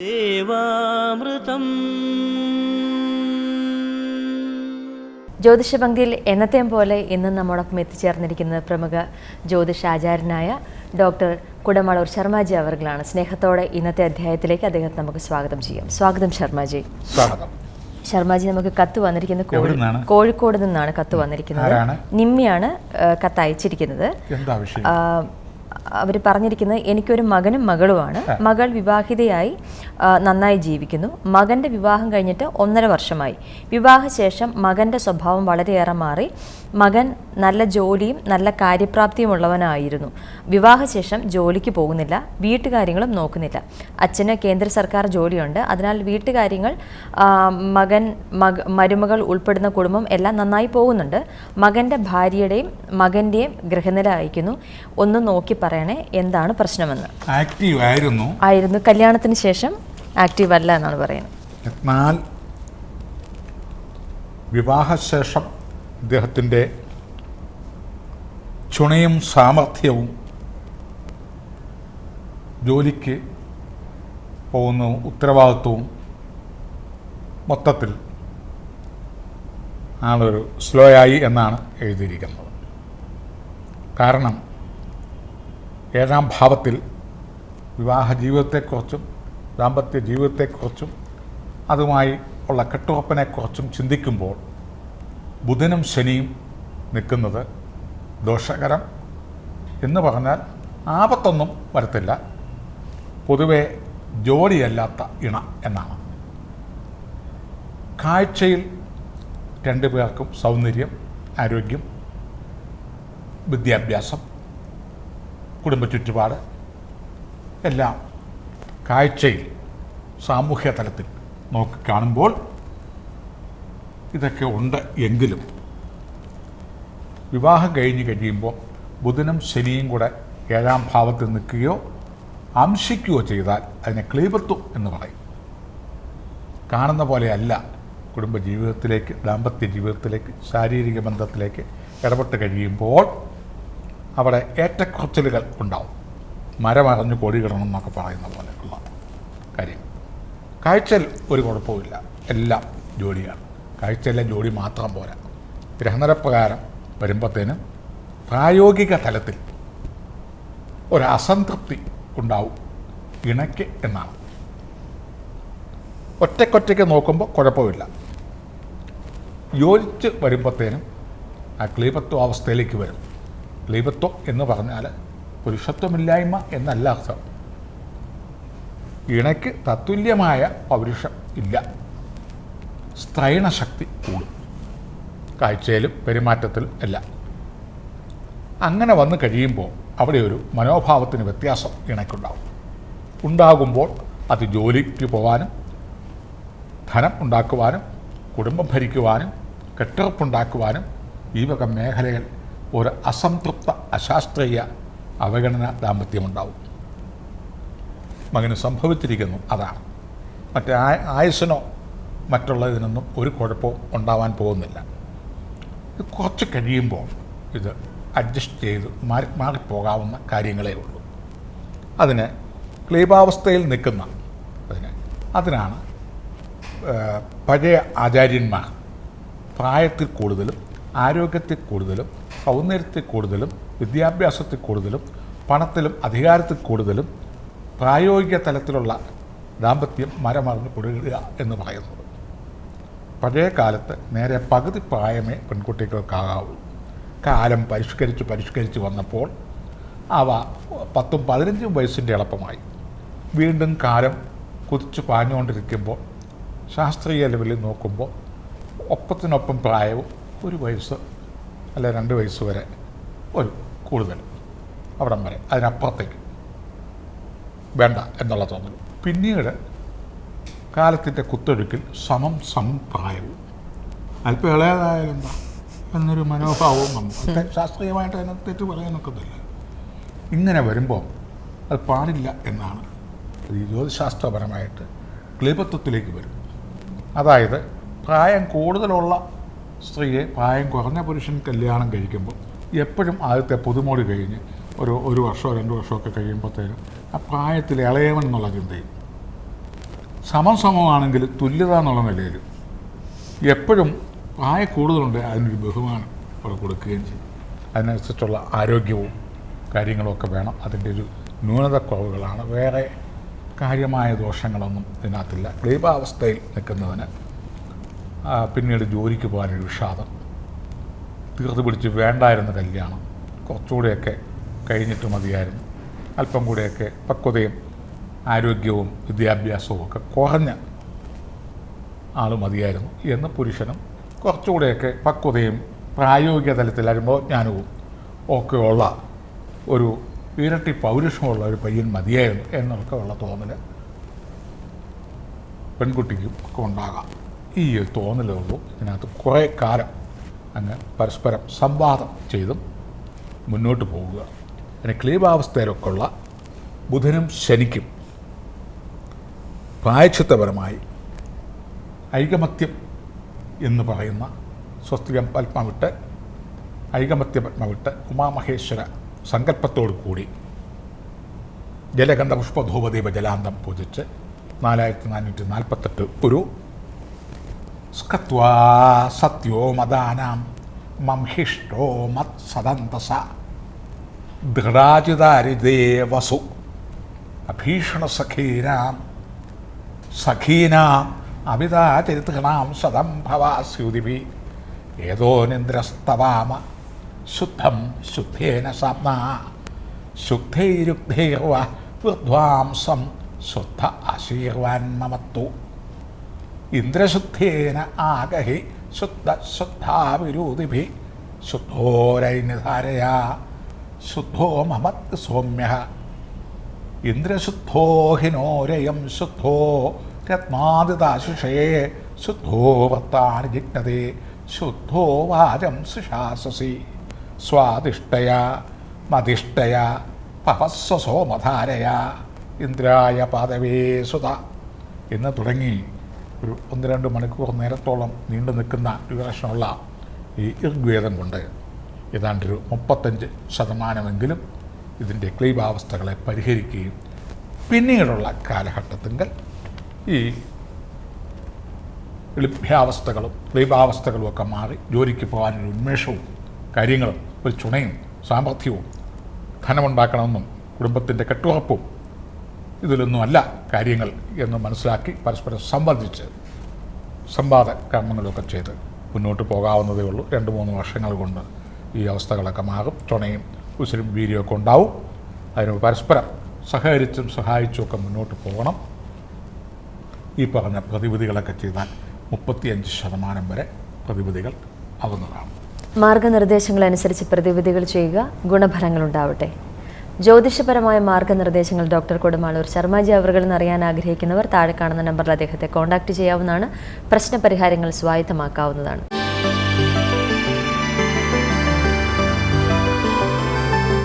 ദേവാമൃതം. ജ്യോതിഷപങ്ക്തിയിൽ എന്നത്തെയും പോലെ ഇന്നും നമ്മോടൊപ്പം എത്തിച്ചേർന്നിരിക്കുന്ന പ്രമുഖ ജ്യോതിഷാചാര്യനായ ഡോക്ടർ കുടമാളൂർ ശർമാജി അവർകളാണ്. സ്നേഹത്തോടെ ഇന്നത്തെ അധ്യായത്തിലേക്ക് അദ്ദേഹത്തെ നമുക്ക് സ്വാഗതം ചെയ്യാം. സ്വാഗതം ശർമാജി. സ്വാഗതം. ശർമാജി, നമുക്ക് കത്ത് വന്നിരിക്കുന്നത് കോഴിക്കോട് നിന്നാണ് കത്ത് വന്നിരിക്കുന്നത്. നിമ്മിയാണ് കത്ത് അയച്ചിരിക്കുന്നത്. അവർ പറഞ്ഞിരിക്കുന്നത്, എനിക്കൊരു മകനും മകളുമാണ്. മകൾ വിവാഹിതയായി നന്നായി ജീവിക്കുന്നു. മകൻ്റെ വിവാഹം കഴിഞ്ഞിട്ട് 1.5 വർഷമായി. വിവാഹശേഷം മകൻ്റെ സ്വഭാവം വളരെയേറെ മാറി. മകൻ നല്ല ജോലിയും നല്ല കാര്യപ്രാപ്തിയും ഉള്ളവനായിരുന്നു. വിവാഹശേഷം ജോലിക്ക് പോകുന്നില്ല, വീട്ടുകാര്യങ്ങളും നോക്കുന്നില്ല. അച്ഛന് കേന്ദ്ര സർക്കാർ ജോലിയുണ്ട്. അതിനാൽ വീട്ടുകാര്യങ്ങൾ മരുമകൾ ഉൾപ്പെടുന്ന കുടുംബം എല്ലാം നന്നായി പോകുന്നുണ്ട്. മകൻ്റെ ഭാര്യയുടെയും മകൻ്റെയും ഗൃഹനില അയക്കുന്നു. ഒന്ന് നോക്കി പറയണേ, എന്താണ് പ്രശ്നമെന്ന്. ആക്റ്റീവ് ആയിരുന്നു, കല്യാണത്തിന് ശേഷം ആക്റ്റീവ് അല്ല എന്നാണ് പറയുന്നത്. എന്നാൽ വിവാഹശേഷം ഇദ്ദേഹത്തിൻ്റെ ചുണയും സാമർഥ്യവും, ജോലിക്ക് പോകുന്ന ഉത്തരവാദിത്വവും മൊത്തത്തിൽ ആളൊരു സ്ലോ ആയി എന്നാണ് എഴുതിയിരിക്കുന്നത്. കാരണം 7ാം ഭാവത്തിൽ വിവാഹ ജീവിതത്തെക്കുറിച്ചും ദാമ്പത്യ ജീവിതത്തെക്കുറിച്ചും അതുമായി ഉള്ള കെട്ടുറപ്പിനെക്കുറിച്ചും ചിന്തിക്കുമ്പോൾ ബുധനും ശനിയും നിൽക്കുന്നത് ദോഷകരം എന്ന് പറഞ്ഞാൽ ആപത്തൊന്നും വരത്തില്ല, പൊതുവെ ജോലിയല്ലാത്ത ഇണ എന്നാണ്. കാഴ്ചയിൽ 2 പേർക്കും സൗന്ദര്യം, ആരോഗ്യം, വിദ്യാഭ്യാസം, കുടുംബ ചുറ്റുപാട് എല്ലാം കാഴ്ചയിൽ സാമൂഹ്യ തലത്തിൽ നോക്കിക്കാണുമ്പോൾ ഇതൊക്കെ ഉണ്ട്. എങ്കിലും വിവാഹം കഴിയുമ്പോൾ ബുധനും ശനിയും കൂടെ 7ാം ഭാവത്തിൽ നിൽക്കുകയോ അംശിക്കുകയോ ചെയ്താൽ അതിനെ ക്ലീബത്വം എന്ന് പറയും. കാണുന്ന പോലെയല്ല കുടുംബജീവിതത്തിലേക്ക്, ദാമ്പത്യ ജീവിതത്തിലേക്ക്, ശാരീരിക ബന്ധത്തിലേക്ക് ഇടപെട്ട് കഴിയുമ്പോൾ അവിടെ ഏറ്റക്കുറച്ചിലുകൾ ഉണ്ടാവും. മരമറിഞ്ഞ് കൊടി കിടണം എന്നൊക്കെ പറയുന്ന പോലെ ഉള്ള കാര്യം. കാഴ്ചയിൽ ഒരു കുഴപ്പമില്ല, എല്ലാം ജോലിയാണ്. കാഴ്ചയിലെ ജോലി മാത്രം പോരാ. ഗ്രഹനിലപ്രകാരം വരുമ്പോഴത്തേനും പ്രായോഗിക തലത്തിൽ ഒരു അസംതൃപ്തി ഉണ്ടാവും ഇണയ്ക്ക് എന്നാണ്. ഒറ്റയ്ക്കൊറ്റയ്ക്ക് നോക്കുമ്പോൾ കുഴപ്പമില്ല, യോജിച്ച് വരുമ്പോഴത്തേനും ആ ക്ലീബത്വ അവസ്ഥയിലേക്ക് വരും. ക്ലീബത്വം എന്ന് പറഞ്ഞാൽ പുരുഷത്വമില്ലായ്മ എന്നല്ല അർത്ഥം. ഇണയ്ക്ക് തത്തുല്യമായ പൗരുഷം ഇല്ല, സ്ത്രൈണശക്തി കൂടും കാഴ്ചയിലും പെരുമാറ്റത്തിലും എല്ലാം. അങ്ങനെ വന്നു കഴിയുമ്പോൾ അവിടെ ഒരു മനോഭാവത്തിന് വ്യത്യാസം ഇണയ്ക്കുണ്ടാവും. ഉണ്ടാകുമ്പോൾ അത് ജോലിക്ക് പോകാനും ധനം ഉണ്ടാക്കുവാനും കുടുംബം ഭരിക്കുവാനും കെട്ടുറപ്പുണ്ടാക്കുവാനും ഈ വക മേഖലയിൽ ഒരു അസംതൃപ്ത അശാസ്ത്രീയ അവഗണന ദാമ്പത്യമുണ്ടാവും. മകന് സംഭവിച്ചിരിക്കുന്നു അതാണ്. മറ്റേ ആയുസ്സിനോ മറ്റുള്ളതിനൊന്നും ഒരു കുഴപ്പവും ഉണ്ടാവാൻ പോകുന്നില്ല. ഇത് കുറച്ച് കഴിയുമ്പോൾ ഇത് അഡ്ജസ്റ്റ് ചെയ്ത് മാറിപ്പോകാവുന്ന കാര്യങ്ങളേ ഉള്ളൂ. അതിന് ക്ലീബാവസ്ഥയിൽ നിൽക്കുന്ന അതിനാണ് പഴയ ആചാര്യന്മാർ പ്രായത്തിൽ കൂടുതലും ആരോഗ്യത്തിൽ കൂടുതലും സൗന്ദര്യത്തിൽ കൂടുതലും വിദ്യാഭ്യാസത്തിൽ കൂടുതലും പണത്തിലും അധികാരത്തിൽ കൂടുതലും പ്രായോഗിക തലത്തിലുള്ള ദാമ്പത്യം മരമറിഞ്ഞ് കൊടുക്കുക എന്ന് പറയുന്നത്. പഴയ കാലത്ത് നേരെ പകുതി പ്രായമേ പെൺകുട്ടികൾക്കാകാവൂ. കാലം പരിഷ്കരിച്ച് വന്നപ്പോൾ അവ 10ഉം 15ഉം വയസ്സിൻ്റെ എളുപ്പമായി. വീണ്ടും കാലം കുതിച്ച് പാഞ്ഞുകൊണ്ടിരിക്കുമ്പോൾ ശാസ്ത്രീയ ലെവലിൽ നോക്കുമ്പോൾ ഒപ്പത്തിനൊപ്പം പ്രായവും 1 വയസ്സ് അല്ല 2 വയസ്സ് വരെ ഒരു കൂടുതൽ, അവിടം വരെ, അതിനപ്പുറത്തേക്ക് വേണ്ട എന്നുള്ള തോന്നൽ. പിന്നീട് കാലത്തിൻ്റെ കുത്തൊഴുക്കിൽ സമം പ്രായവും അല്പം ഇളയതായാലും എന്താ എന്നൊരു മനോഭാവവും നമുക്ക് ശാസ്ത്രീയമായിട്ട് അതിനെ തെറ്റ് പറയാനൊക്കത്തില്ല. ഇങ്ങനെ വരുമ്പോൾ അത് പാടില്ല എന്നാണ് ഈ ജ്യോതിശാസ്ത്രപരമായിട്ട് ക്ലീബത്വത്തിലേക്ക് വരും. അതായത് പ്രായം കൂടുതലുള്ള സ്ത്രീയെ പ്രായം കുറഞ്ഞ പുരുഷൻ കല്യാണം കഴിക്കുമ്പോൾ എപ്പോഴും ആദ്യത്തെ പുതുമോടി കഴിഞ്ഞ് ഒരു വർഷമോ 2 വർഷമൊക്കെ കഴിയുമ്പോഴത്തേനും ആ പ്രായത്തിൽ ഇളയവൻ എന്നുള്ള ചിന്തയും സമമാണെങ്കിൽ തുല്യത എന്നുള്ള നിലയിൽ എപ്പോഴും പ്രായ കൂടുതലുണ്ട് അതിനൊരു ബഹുമാനം അവിടെ കൊടുക്കുകയും ചെയ്യും. അതിനനുസരിച്ചുള്ള ആരോഗ്യവും കാര്യങ്ങളൊക്കെ വേണം. അതിൻ്റെ ഒരു ന്യൂനതക്കുറവുകളാണ്. വേറെ കാര്യമായ ദോഷങ്ങളൊന്നും ഇതിനകത്തില്ല. ഗർഭാവസ്ഥയിൽ നിൽക്കുന്നതിന് പിന്നീട് ജോലിക്ക് പോകാനൊരു വിഷാദം, തീർത്ത് പിടിച്ച് വേണ്ടായിരുന്ന കല്യാണം, കുറച്ചുകൂടെയൊക്കെ കഴിഞ്ഞിട്ട് മതിയായിരുന്നു, അല്പം കൂടെയൊക്കെ പക്വതയും ആരോഗ്യവും വിദ്യാഭ്യാസവും ഒക്കെ കുറഞ്ഞ ആൾ മതിയായിരുന്നു എന്ന് പുരുഷനും കുറച്ചുകൂടെയൊക്കെ പക്വതയും പ്രായോഗിക തലത്തിൽ അനുഭവജ്ഞാനവും ഒക്കെയുള്ള ഒരു ഇരട്ടി പൗരുഷമുള്ള ഒരു പയ്യൻ മതിയായിരുന്നു എന്നൊക്കെ ഉള്ള തോന്നൽ പെൺകുട്ടിക്കും ഒക്കെ ഉണ്ടാകാം. ഈ ഒരു തോന്നലുള്ളൂ. ഇതിനകത്ത് കുറേ കാലം അങ്ങ് പരസ്പരം സംവാദം ചെയ്തും മുന്നോട്ട് പോവുക. പിന്നെ ക്ലീബാവസ്ഥയിലൊക്കെ ഉള്ള ബുധനും ശനിക്കും പ്രായശ്ചിത്തപരമായി ഐകമത്യം എന്ന് പറയുന്ന സ്വസ്തികം പത്മവിട്ട് ഐകമത്യ പത്മവിട്ട് ഉമാമഹേശ്വര സങ്കല്പത്തോടു കൂടി ജലഗന്ധ പുഷ്പധൂപദീപ ജലാന്തം പൂജിച്ച് 4448 ഒരു സ്കത്വാ സത്യോ മദാനാം മംഹിഷ്ടോ മത് സദന്തസ ദൃഢാചിതാരിദേവസു അഭീഷണ സഖീനാം അവിതാചരിതൃണാം സദം ഭവാസ്യുതിഭി ഏതോ നിന്ദ്രസ്തവാമ ശുദ്ധം ശുദ്ധേന സാമ്നാ ശുദ്ധൈരുഗ്ധൈർവ വൃദ്ധ്വാംസം ശുദ്ധ ആശീർവാൻമമത്തു ഇന്ദ്രശുദ്ധേന ആഗഹി ശുദ്ധ ശുദ്ധാവിരോധിഭി ശുദ്ധോരൈനിധാരയാ ശുദ്ധോ മമത് സൗമ്യ ഇന്ദ്രശുദ്ധോ ഹിനോരയം ശുദ്ധോ രത്നാദിതാശിഷേ ശുദ്ധോ വർത്താനി ജിഗ്നതേ ശുദ്ധോ വാചം സുശാസസി സ്വാദിഷ്ടയാ മതിഷ്ടയാ പവസ്വസോമധാരയാ ഇന്ദ്രായ പാദവേ സുത എന്ന് തുടങ്ങി ഒരു 1-2 മണിക്കൂർ നേരത്തോളം നീണ്ടു നിൽക്കുന്ന ഡ്യൂറേഷനുള്ള ഈ ഋഗ്വേദം കൊണ്ട് ഏതാണ്ടൊരു 35% ഇതിൻ്റെ ക്ലീബാവസ്ഥകളെ പരിഹരിക്കുകയും പിന്നീടുള്ള കാലഘട്ടത്തിങ്കൽ ഈ എളുഭ്യാവസ്ഥകളും ക്ലീബാവസ്ഥകളും ഒക്കെ മാറി ജോലിക്ക് പോകാനൊരു ഉന്മേഷവും കാര്യങ്ങളും ഒരു ചുണയും സാമർഥ്യവും ധനമുണ്ടാക്കണമെന്നും കുടുംബത്തിൻ്റെ കെട്ടുറപ്പും ഇതിലൊന്നുമല്ല കാര്യങ്ങൾ എന്ന് മനസ്സിലാക്കി പരസ്പരം സംബന്ധിച്ച് സംവാദ കർമ്മങ്ങളൊക്കെ ചെയ്ത് മുന്നോട്ട് പോകാവുന്നതേ ഉള്ളൂ. 2-3 വർഷങ്ങൾ കൊണ്ട് ഈ അവസ്ഥകളൊക്കെ മാറും. ചുണയും ഉസിരും വീര്യമൊക്കെ ഉണ്ടാവും. അതിന് പരസ്പരം സഹകരിച്ചും സഹായിച്ചുമൊക്കെ മുന്നോട്ട് പോകണം. ഈ പറഞ്ഞ പ്രതിവിധികളൊക്കെ ചെയ്താൽ 35% വരെ പ്രതിവിധികൾ ആവുന്നതാണ്. മാർഗനിർദ്ദേശങ്ങളനുസരിച്ച് പ്രതിവിധികൾ ചെയ്യുക, ഗുണഫലങ്ങൾ ഉണ്ടാവട്ടെ. ജ്യോതിഷപരമായ മാർഗനിർദ്ദേശങ്ങൾ ഡോക്ടർ കൊടുമാളൂർ ശർമാജി അവർകളിൽ അറിയാൻ ആഗ്രഹിക്കുന്നവർ താഴെ കാണുന്ന നമ്പറിൽ അദ്ദേഹത്തെ കോൺടാക്ട് ചെയ്യാവുന്നതാണ്. പ്രശ്നപരിഹാരങ്ങൾ സ്വായത്തമാക്കാവുന്നതാണ്.